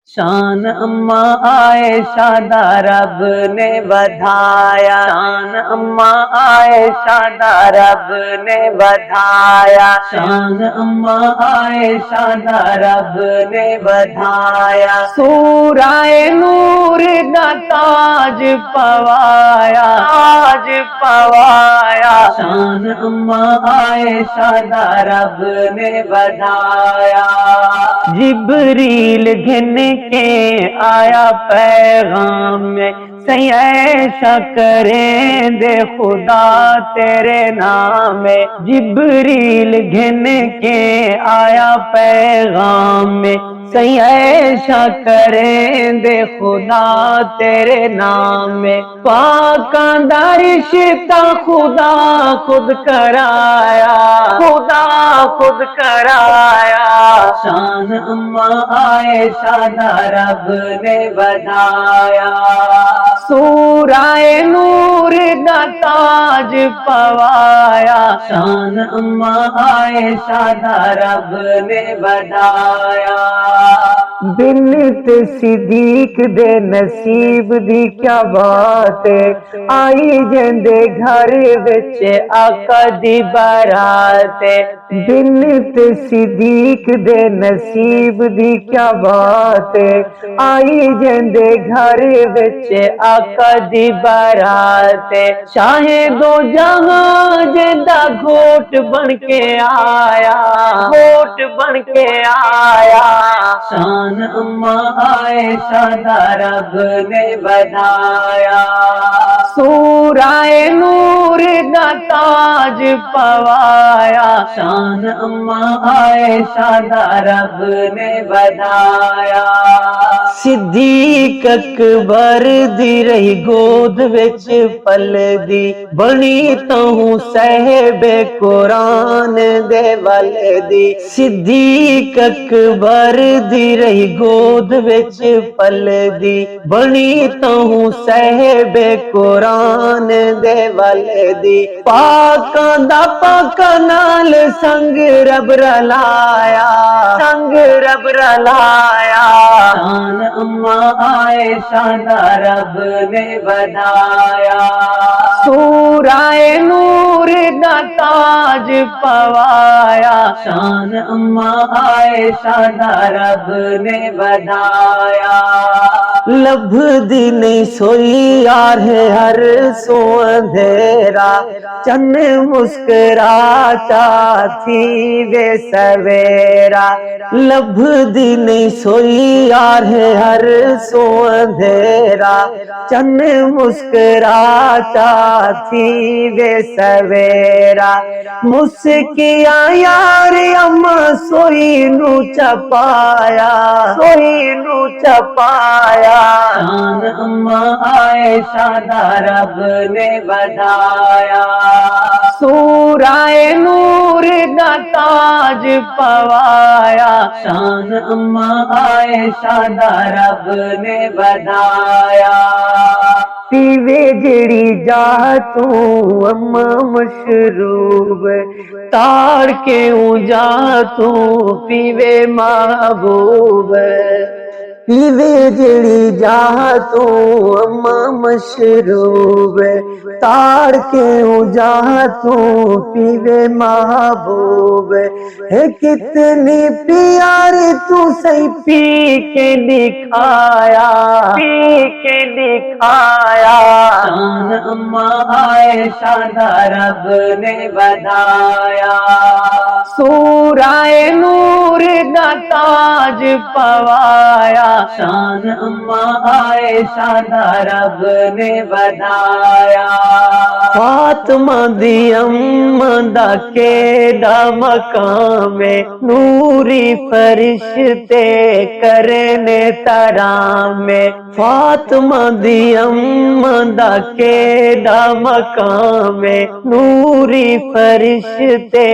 شان اماں عائشہ دا رب نے بدھایا، شان اماں عائشہ دا رب نے بدھایا، شان اماں عائشہ دا رب نے بدھایا، سورہ نور دا تاج پوایا، تاج پوایا، شان اماں عائشہ دا رب نے بدھایا، جبریل گھن کے آیا پیغام میں، عائشہ کریں دے خدا تیرے نام میں، جبریل گھن کے آیا پیغام میں، عائشہ کریں دے خدا تیرے نام میں، پاکاں دا رشتہ خدا خود کرایا، خدا خود کرایا، شان اماں عائشہ دا رب نے بدھایا، سورہ نور دا تاج پوایا، شان اماں عائشہ دا رب نے بدھایا، بنت صدیق دے نصیب دی کیا بات ہے، آئی جندے گھر وچ آقا دی بارات ہے، بنت صدیق دے نصیب دی کیا بات ہے، آئی جندے گھر وچ آقا دی بارات ہے، شاہ دو جہاں جندا گھوٹ بن کے آیا، گھوٹ بن کے آیا، شان اماں عائشہ دا رب نے بدھایا، سورہ نور دا تاج پوایا، شان اماں عائشہ دا رب نے بدھایا، صدیق اکبر دی رہی گود وچ پل دی، بنی تہوں صاحب قرآن دے والدی، صدیق اکبر دی رہی گود وچ پل دی، بنی تہوں صاحب قرآن دے والدی، پاکاں دا پاکاں نال سنگ رب رلایا، سنگ رب رلایا، شان اماں عائشہ دا رب نے بدھایا، سورہ نور دا تاج پوایا، شان اماں عائشہ دا رب نے بدھایا، لبھ دی نہیں سوئی یار ہے ہر سو اندھیرا، چن مسکراتا تھی وے سویرا، لبھ دی نہیں سوئی یار ہے ہر سو اندھیرا، چن مسکراتا تھی وے سویرا، مسکیاں یار اماں سوئی نو چپایا، سوئی نو چپایا، شان اماں عائشہ دا رب نے بدھایا، سورہ نور دا تاج پوایا، شان اماں عائشہ دا رب نے بدھایا، پیوے جڑی جا تو اماں مشروب، تاڑ کے جا تو پیوے محبوب، پیوے جڑی جا تو اماں مشروب، تاڑ کے جا تو پیوے محبوب، ہے کتنی پیاری تو سی پی کے دکھایا، پی کے دکھایا، شان اماں عائشہ دا رب نے بدھایا، سورہ نور دا تاج پوایا، شان اماں عائشہ دا رب نے بدھایا، فاطمہ دی اماں دا کیڑا مقام ہے، نوری فرشتے کرنے ترام میں، فاطمہ دی اماں دا کیڑا مقام ہے، نوری فرشتے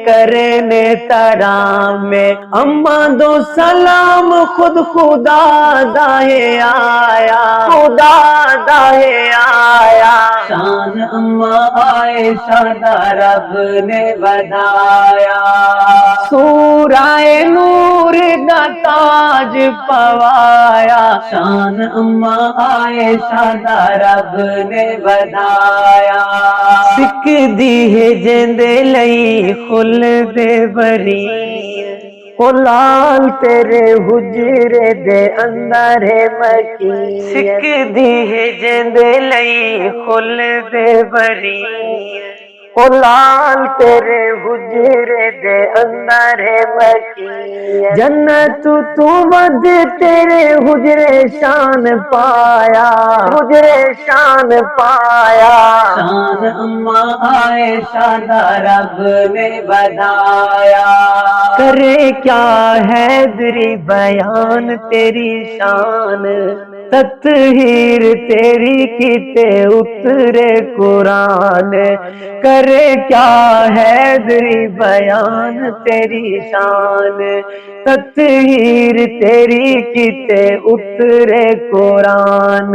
کرنے ترام میں، اماں دو سلام خود خدا دا ہے آیا، خدا دا ہے آیا، شان اماں عائشہ دا رب نے بدھایا، سورہ نور دا تاج پوایا، شان اما عائشہ دا رب نے ودھایا، سکھ دی ہے جیندے لئی خلد بری، لال تیرے حجرے دے اندر ہے مکی، سکھ دی ہے جیندے لئی خلد بری، لال تیرے حجرے دے اندر ہے مکی، جنت تو ود تیرے حجرے شان پایا، حجرے شان پایا، شان اما عائشہ دا رب نے ودھایا، کرے کیا حیدری بیان تیری شان، تطہیر تیری کیتے اترے قرآن، کرے کیا حیدری بیان تیری شان، تطہیر تیری کیتے اترے قرآن،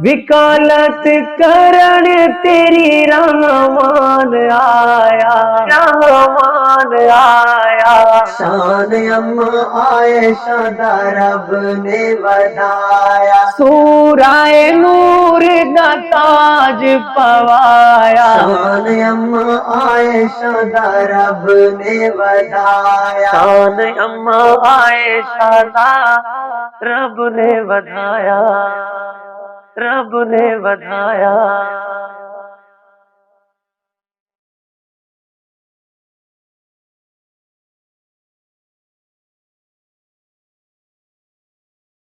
وکالت کرن تیری رحمان آیا، رحمان آیا، شان اما عائشہ دا رب نے ودھایا، سورہ نور دا تاج پوایا، شان اما عائشہ دا رب نے ودھایا، شان اما عائشہ دا رب نے ودھایا، رب نے ودھایا۔